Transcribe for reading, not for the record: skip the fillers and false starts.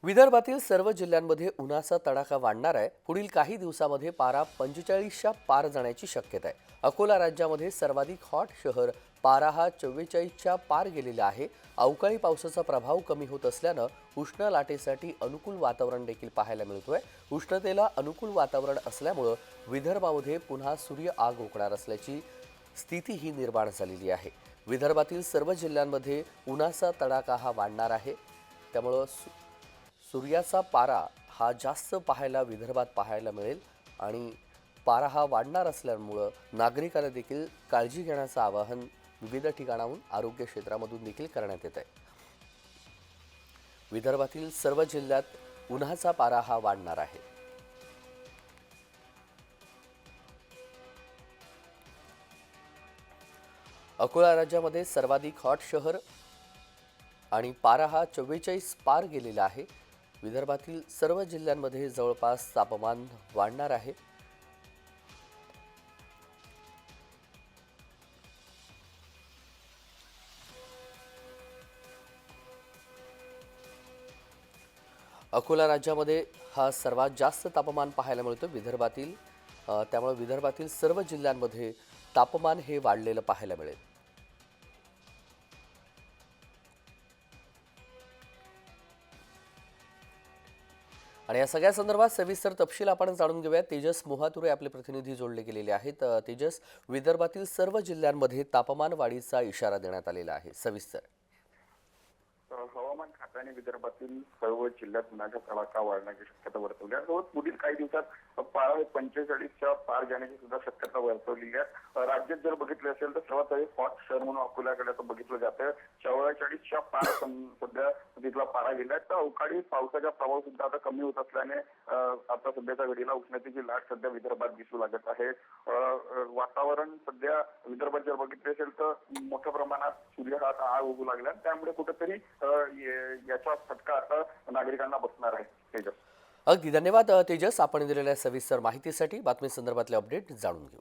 विदर्भातील सर्व जिल्ह्यांमध्ये उन्हाचा तडाखा वाढणार आहे। पुढील काही दिवसांमध्ये पारा 45च्या पार जाण्याची शक्यता आहे। अकोला राज्यामध्ये सर्वाधिक हॉट शहर, पारा हा 44च्या पार गेलेला आहे। अवकाळी पावसाचा प्रभाव कमी होत असल्यानं उष्ण लाटेसाठी अनुकूल वातावरण देखील पाहायला मिळतोय। उष्णतेला अनुकूल वातावरण असल्यामुळे विदर्भामध्ये पुन्हा सूर्य आग ओकणार असल्याची स्थितीही निर्माण झालेली आहे। विदर्भातील सर्व जिल्ह्यांमध्ये उन्हाचा तडाखा हा वाढणार आहे। त्यामुळे सूर्याचा पारा हा जास्त विदर्भात पाहायला मिळेल आणि पारा हा वाढणार असल्यामुळे नागरिकांना देखील काळजी घेण्याचं आवाहन विविध ठिकाणाहून आरोग्य क्षेत्रामधून देखील करण्यात येत आहे। विदर्भातील सर्व जिल्ह्यात उन्हाचा पारा हा वाढणार आहे। अकोला राज्यामध्ये सर्वाधिक हॉट शहर आणि पारा हा 44 पार गेलेला आहे। विदर्भातील सर्व जिल्ह्यांमध्ये जवळपास तापमान वाढणार आहे। अकोला राज्यामध्ये हा सर्वात जास्त तापमान पाहायला मिळतं विदर्भातील। त्यामुळे विदर्भातील सर्व जिल्ह्यांमध्ये तापमान हे वाढलेलं पाहायला मिळेल। आणि या सगळ्या संदर्भात सविस्तर तपशील आपण जाणून घेऊया। तेजस मोहातुरे आपले प्रतिनिधी जोडले गेलेले आहेत। तेजस, विदर्भातील सर्व जिल्ह्यांमध्ये तापमान वाढीचा इशारा देण्यात आलेला आहे, सविस्तर। हवामान खात्याने विदर्भातील सर्व जिल्ह्यात उन्हाचा तडाखा वाढण्याची शक्यता वर्तवली आहे। पुढील काही दिवसात पारा 45च्या पार जाण्याची सुद्धा शक्यता वर्तवलेली आहे। राज्यात जर बघितले असेल तर सर्वात हॉट शहर म्हणून अकोल्याकडे बघितलं जातं। 44च्या पार सध्या तिथला पारा गेलाय। तर अवकाळी पावसाचा प्रभाव सुद्धा आता कमी होत असल्याने आता सध्याच्या घडीला उष्णतेची लाट सध्या विदर्भात दिसू लागत आहे। वातावरण सध्या विदर्भात जर बघितले असेल तर मोठ्या प्रमाणात सूर्य हा आग उगू लागला, त्यामुळे कुठेतरी याचा फटका आता नागरिकांना बसणार आहे। तेजस, अगदी धन्यवाद तेजस, आपण दिलेल्या सविस्तर माहितीसाठी। बातमी संदर्भातले अपडेट जाणून घेऊ।